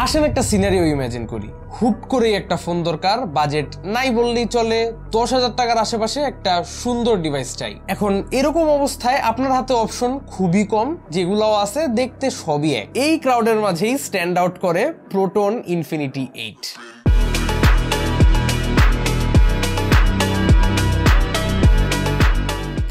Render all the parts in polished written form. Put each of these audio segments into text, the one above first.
আসেন একটা scenario imagine করি। হুট করে একটা ফোন দরকার, বাজেট নাই বললেই চলে, 10,000 টাকার আশেপাশে একটা সুন্দর ডিভাইস চাই। এখন এরকম অবস্থায় আপনার হাতে অপশন খুবই কম, যেগুলোও আছে দেখতে সবই এক। এই ক্রাউডের মাঝেই স্ট্যান্ড আউট করে প্রোটন ইনফিনিটি 8।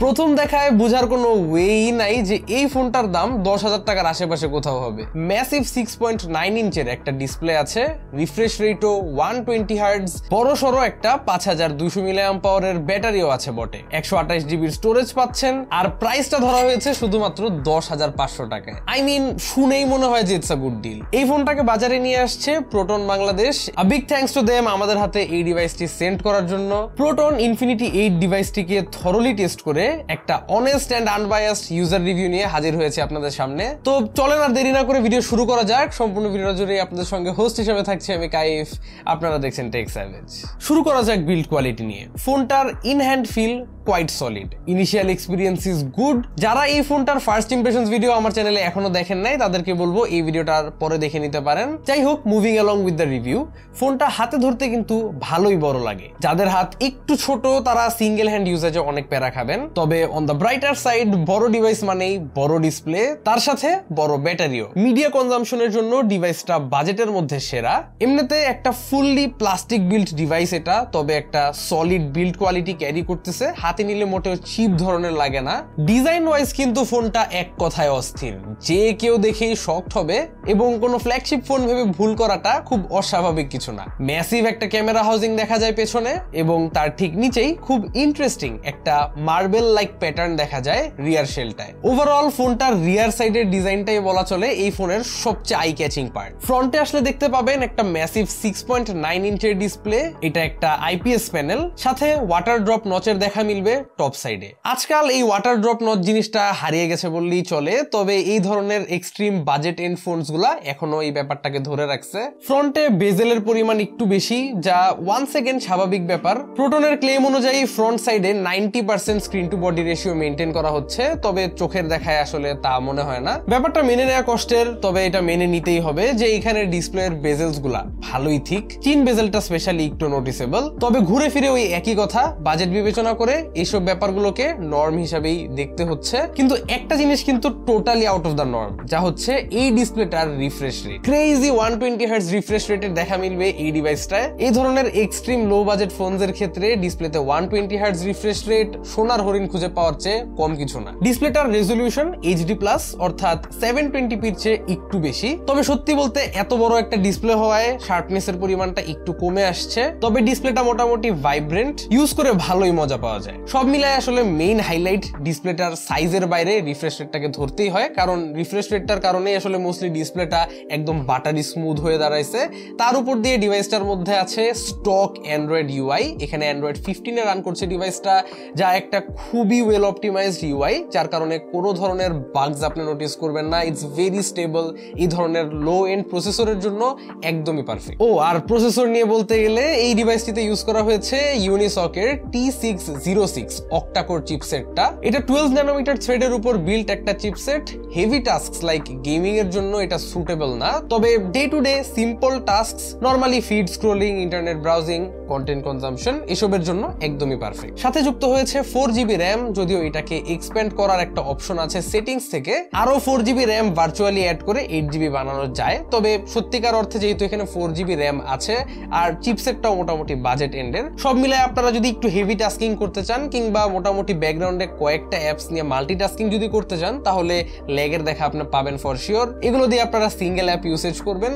প্রথম দেখায় বোঝার কোনো ওয়েই নাই যে এই ফোনটার দাম 10,000 টাকার আশেপাশে কোথাও হবে। ম্যাসিভ 6.9 ইঞ্চের একটা ডিসপ্লে আছে, রিফ্রেশ রেটও 120 হার্টজ, বড় সড়ো একটা 5200 মিলিঅ্যাম্প পাওয়ারের ব্যাটারিও আছে বটে, 128 জিবির স্টোরেজ পাচ্ছেন, আর প্রাইসটা ধরা হয়েছে শুধুমাত্র 10,500 টাকায়। আই মিন, শুনেই মনে হয় যে ইটস আ গুড ডিল। এই ফোনটাকে বাজারে নিয়ে আসছে Proton Bangladesh. A big thanks to them আমাদের হাতে এই ডিভাইসটি সেন্ড করার জন্য। প্রোটন ইনফিনিটি 8 ডিভাইসটিকে থরলি টেস্ট করে একটা honest and unbiased user review নিয়ে হাজির হয়েছে আপনাদের সামনে। তো চলেন আর দেরি না করে ভিডিও শুরু করা যাক। সম্পূর্ণ ভিডিও জুড়ে আপনাদের সঙ্গে হোস্ট হিসেবে থাকছি আমি কাইফ, আপনারা দেখছেন টেক স্যাভেজ। শুরু করা যাক বিল্ড কোয়ালিটি নিয়ে। ফোনটার in hand feel quite solid, initial experience is good. যারা এই ফোনটার ফার্স্ট ইমপ্রেশনস ভিডিও আমার চ্যানেলে এখনো দেখেন নাই তাদেরকে বলবো এই ভিডিওটার পরে দেখে নিতে পারেন। যাই হোক, moving along with the review, ফোনটা হাতে ধরতে কিন্তু ভালোই বড় লাগে। যাদের হাত একটু ছোট তারা সিঙ্গেল হ্যান্ড ইউজেজে অনেক প্যারা খাবেন। তবে অন দ্য ব্রাইটার সাইড, বড় ডিভাইস মানেই বড় ডিসপ্লে, তার সাথে বড় ব্যাটারিও। মিডিয়া কনজাম্পশনের জন্য ডিভাইসটা বাজেটের মধ্যে সেরা। এমনিতে একটা ফুললি প্লাস্টিক বিল্ড ডিভাইস এটা, তবে একটা সলিড বিল্ড কোয়ালিটি ক্যারি করতেছে। হাতে নিলে মোটেও চিপ ধরনের লাগে না। ডিজাইন ওয়াইজ কিন্তু ফোনটা এক কথায় অস্থির, যে কেউ দেখেই শকড হবে, এবং কোনো ফ্ল্যাগশিপ ফোন ভেবে ভুল করাটা খুব অস্বাভাবিক কিছু না। ম্যাসিভ একটা ক্যামেরা হাউজিং দেখা যায় পেছনে, এবং তার ঠিক নিচেই খুব ইন্টারেস্টিং একটা মার্বেল লাইক প্যাটার্ন দেখা যায় রিয়ার শেলটায়। ওভারঅল ফোনটার রিয়ার সাইডের ডিজাইনটাই বলা চলে এই ফোনের সবচেয়ে আই ক্যাচিং পার্ট। ফ্রন্টে আসলে দেখতে পাবেন একটা ম্যাসিভ 6.9 ইঞ্চের ডিসপ্লে, এটা একটা আইপিএস প্যানেল, সাথে ওয়াটার ড্রপ নচের দেখা মিলবে টপ সাইডে। আজকাল এই ওয়াটার ড্রপ নচ জিনিসটা হারিয়ে গেছে বললেই চলে, তবে এই ধরনের এক্সট্রিম বাজেট এন্ড ফোনস গুলা এখনো এই ব্যাপারটাকে ধরে রাখছে। ফ্রন্টে বেজেলের পরিমাণ একটু বেশি, যা 1 সেকেন্ড স্বাভাবিক ব্যাপার। প্রোটনের ক্লেম অনুযায়ী ফ্রন্ট সাইডে 90% screen to body ratio maintain করা হচ্ছে, তবে চোখের দেখায় আসলে তা মনে হয় না। ব্যাপারটা মেনে নেওয়া কষ্টের, তবে এটা মেনে নিতেই হবে যে এখানে ডিসপ্লের বেজেলস গুলা ভালোই থিক। চিন বেজেলটা স্পেশালি একটু নোটিসেবল। তবে ঘুরে ফিরে ওই একই কথা, বাজেট বিবেচনা করে এইসব ব্যাপারগুলোকে নর্ম হিসাবেই দেখতে হচ্ছে। কিন্তু একটা জিনিস কিন্তু totally out of the norm, যা হচ্ছে এই ডিসপ্লেটার refresh rate. Crazy 120 hertz refresh রেটের দেখা মিলবে এই ডিভাইসটায়। এই ধরনের এক্সট্রিম লো বাজেট ফোনস এর ক্ষেত্রে ডিসপ্লেতে 120 হার্টজ রিফ্রেশ রেট সোনার হরিণ খুঁজে পাওয়ার চেয়ে কম কিছু না। ডিসপ্লেটার রেজলিউশন এইচডি প্লাস, অর্থাৎ 720p এর চেয়ে একটু বেশি। তবে সত্যি বলতে এত বড় একটা ডিসপ্লে হওয়ায় শার্পনেস এর পরিমাণটা একটু কমে আসছে। তবে ডিসপ্লেটা মোটামুটি ভাইব্রেন্ট, ইউজ করে ভালোই মজা পাওয়া যায়। সব মিলায় আসলে মেইন হাইলাইট ডিসপ্লেটার সাইজের বাইরে রিফ্রেশ রেটটাকে ধরতেই হয়, কারণ রিফ্রেশ রেটটার কারণে আসলে মোস্টলি ডিসপ্লেটা একদম বাটারি স্মুথ হয়ে দাঁড়াইছে। তার উপর দিয়ে ডিভাইসটার মধ্যে আছে স্টক অ্যান্ড্রয়েড ইউআই। এখানে অ্যান্ড্রয়েড 15 রান করছে ডিভাইসটা, যা একটা খুবই ওয়েল অপটিমাইজড ইউআই, যার কারণে কোনো ধরনের বাগস আপনি নোটিস করবেন না। It's very stable. এই ধরনের লো এন্ড প্রসেসরের জন্য একদমই পারফেক্ট। ও আর প্রসেসর নিয়ে বলতে গেলে এই ডিভাইসটিতে ইউজ করা হয়েছে ইউনিসকের T606 অক্টা-কোর চিপসেটটা। এটা 12 ন্যানোমিটার থ্রেডের উপর বিল্ট একটা chipset. Heavy tasks like gaming এর জন্য এটা সুটেবল না, তবে day to day simple tasks, normally feed scrolling, internet browsing, content consumption, এসবের জন্য একদমই পারফেক্ট। সাথে যুক্ত হয়েছে 4GB র্যাম, যদিও এটাকে এক্সপ্যান্ড করার একটা অপশন আছে সেটিংস থেকে। আরো 4GB র্যাম ভার্চুয়ালি অ্যাড করে 8GB বানানো যায়। তবে সত্যিকার অর্থে যেহেতু এখানে 4GB র্যাম আছে আর চিপসেটটাও মোটামুটি বাজেট এন্ডের, সব মিলায় আপনারা যদি একটু হেভি টাস্কিং করতে চান কিংবা মোটামুটি ব্যাকগ্রাউন্ডে কয়েকটা অ্যাপস নিয়ে মাল্টিটাস্কিং যদি করতে চান, তাহলে ল্যাগের দেখা আপনি পাবেন ফর শিওর। এগুলো দিয়ে আপনারা সিঙ্গেল অ্যাপ ইউসেজ করবেন,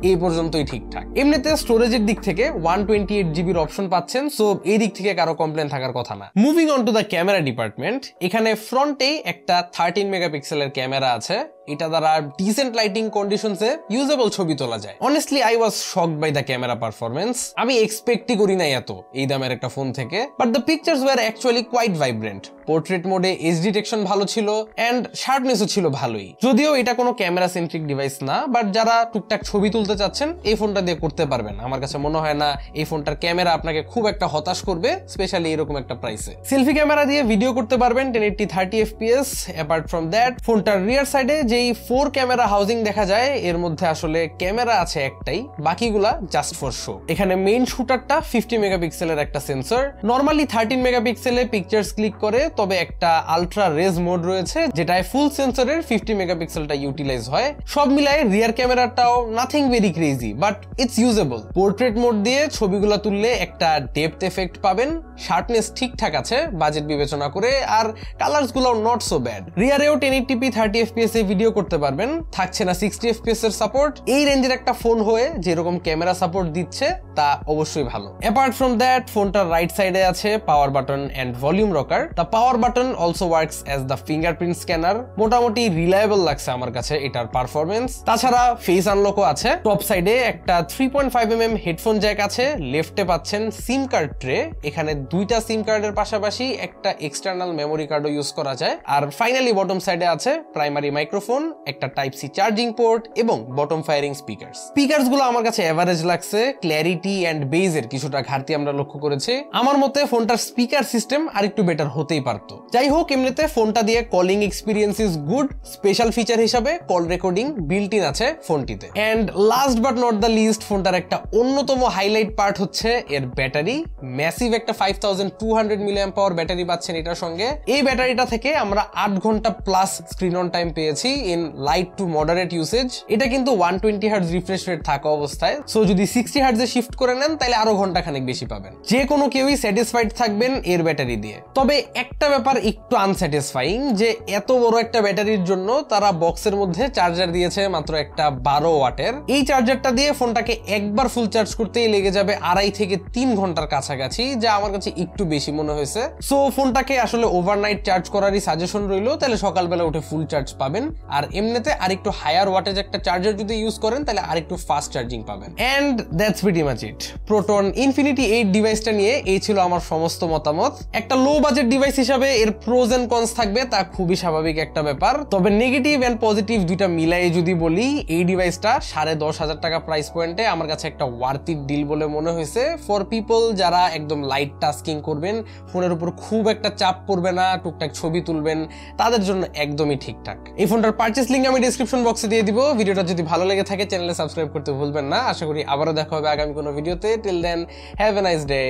এই পর্যন্তই ঠিকঠাক। এমনিতে স্টোরেজের দিক থেকে 128GB অপশন পাচ্ছেন, সো এই দিক থেকে কারো কমপ্লেন থাকার কথা না। Moving on to the camera department, এখানে ফ্রন্টেই একটা 13 মেগাপিক্সেলের ক্যামেরা আছে। এটা দ্বারা ডিসেন্ট লাইটিং কন্ডিশনসে ইউজেবল ছবি তোলা যায়। Honestly I was shocked by the camera performance. আমি এক্সপেক্টই করি নাই এত এই দামের একটা ফোন থেকে, but the pictures were actually quite vibrant. Portrait মোডে এজ ডিটেকশন ভালো ছিল এন্ড শার্পনেসও ছিল ভালোই। যদিও এটা কোনো ক্যামেরা সেন্ট্রিক ডিভাইস না, বাট যারা টুকটাক ছবি তুলতে চাচ্ছেন এই ফোনটা দিয়ে করতে পারবেন। আমার কাছে মনে হয় না এই ফোনটার ক্যামেরা আপনাকে খুব একটা হতাশ করবে, স্পেশালি এরকম একটা প্রাইসে। সেলফি ক্যামেরা দিয়ে ভিডিও করতে পারবেন 1080 30 fps। অ্যাপার্ট ফ্রম দ্যাট, ফোনটার রিয়ার সাইডে যেই 4 ক্যামেরা হাউজিং দেখা যায়, এর মধ্যে আসলে ক্যামেরা আছে একটাই, বাকিগুলা জাস্ট ফর শো। এখানে মেইন শুটারটা 50 মেগাপিক্সেলের একটা সেন্সর, নরমালি 13 মেগাপিক্সেলে পিকচার্স ক্লিক করে, তবে একটা আলট্রা রেজ মোড রয়েছে যেটায় ফুল সেন্সরের 50 মেগাপিক্সেলটা ইউটিলাইজ হয়। সব মিলায় রিয়ার ক্যামেরাটাও nothing very crazy, but it's usable. Portrait mode দিয়ে ছবিগুলো তুললে একটা ডেপথ এফেক্ট পাবেন, শার্পনেস ঠিকঠাক আছে বাজেট বিবেচনা করে, আর কালার্স গুলো নট সো ব্যাড। রিয়ারেও 1080p 30 fps এ ভিডিও করতে পারবেন, থাকছে না 60 fps এর সাপোর্ট। এই রেঞ্জের একটা ফোন হয়ে যেরকম ক্যামেরা সাপোর্ট দিচ্ছে তা অবশ্যই ভালো। অ্যাপার্ট ফ্রম দ্যাট, ফোনটার রাইট সাইডে আছে power button and volume rocker. The power button also works as the fingerprint scanner. মোটামুটি রিলায়েবল লাগছে আমার কাছে এটার পারফরমেন্স। তাছাড়া ফেস আনলকও আছে। টপ সাইডে একটা 3.5mm হেডফোন জ্যাক আছে। লেফটে পাচ্ছেন সিম কার্ড ট্রে। এখানে দুইটা সিম কার্ডের পাশাপাশি একটা এক্সটার্নাল মেমোরি কার্ডও ইউজ করা যায়। আর ফাইনালি বটম সাইডে আছে প্রাইমারি মাইক্রোফোন, একটা টাইপ সি চার্জিং পোর্ট এবং বটম ফায়ারিং স্পিকারস গুলো আমার কাছে এভারেজ লাগছে। ক্ল্যারিটি এন্ড বেজের কিছুটা ঘাটতি আমরা লক্ষ্য করেছি। আমার মতে ফোনটার স্পিকার সিস্টেম আরেকটু বেটার হতেই পারতো। যাই হোক, এমনিতে ফোনটা দিয়ে calling experience is good. Special feature হিসাবে কল রেকর্ডিং বিল্ট ইন আছে ফোনটিতে। And last but not the list, ফোনটার একটা অন্যতম হাইলাইট পার্ট হচ্ছে এর ব্যাটারি। ম্যাসিভ একটা 5200 mAh ব্যাটারি পাচ্ছেন এটার সঙ্গে। এই ব্যাটারিটা থেকে আমরা 8 ঘন্টা প্লাস স্ক্রিন অন টাইম পেয়েছি in light to moderate usage. এটা কিন্তু 120 Hz রিফ্রেশ রেট থাকা অবস্থায়, সো যদি 60 Hz এ শিফট করে নেন তাহলে আরো ঘন্টা খানেক বেশি পাবেন। যে কোনো কেউই স্যাটিসফাইড থাকবেন এর ব্যাটারি দিয়ে। তবে একটা ব্যাপার একটু আনস্যাটিসফাইং, যে এত বড় একটা ব্যাটারির জন্য তারা বক্সের মধ্যে চার্জার দিয়েছে মাত্র একটা 12 ওয়াটের। এই চার্জারটা দিয়ে ফোনটাকে একবার ফুল চার্জ করতেই লেগে যাবে 2.5 থেকে 3 ঘন্টার কাছাকাছি, যা আমার কাছে একটু বেশি মনে হয়েছে। সো ফোনটাকে আসলে ওভারনাইট চার্জ করারই সাজেশন রইলো, তাহলে সকালবেলা উঠে ফুল চার্জ পাবেন। আর এমনিতে আরেকটু হায়ার ওয়াটেজ একটা চার্জার যদি ইউজ করেন তাহলে আরেকটু ফাস্ট চার্জিং পাবেন। And that's pretty much it. Proton Infinity 8 ডিভাইসটা নিয়ে এই ছিল আমার সমস্ত মতামত। একটা লো বাজেট ডিভাইস হিসাবে এর প্রোজ এন্ড কনস থাকবে, তা খুবই স্বাভাবিক একটা ব্যাপার। তবে নেগেটিভ এন্ড পজিটিভ দুইটা মিলাই যদি বলি, এই ডিভাইসটা 10,500 টাকা প্রাইস পয়েন্টে আমার কাছে একটা ওয়ার্থ ইট ডিল বলে মনে হয়েছে ফর পিপল যারা একদম লাইট টাস্কিং করবেন, ফোনের উপর খুব একটা চাপ পড়বে না, টুকটাক ছবি তুলবেন, তাদের জন্য একদমই ঠিকঠাক। এই ফোনটার পারচেস লিংক আমি ডেসক্রিপশন বক্সে দিয়ে দিব। ভিডিওটা যদি ভালো লেগে থাকে চ্যানেলে সাবস্ক্রাইব করতে ভুলবেন না। আশা করি আবারও দেখা হবে আগামী কোনো ভিডিওতে। Till then, have a nice day,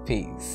piece.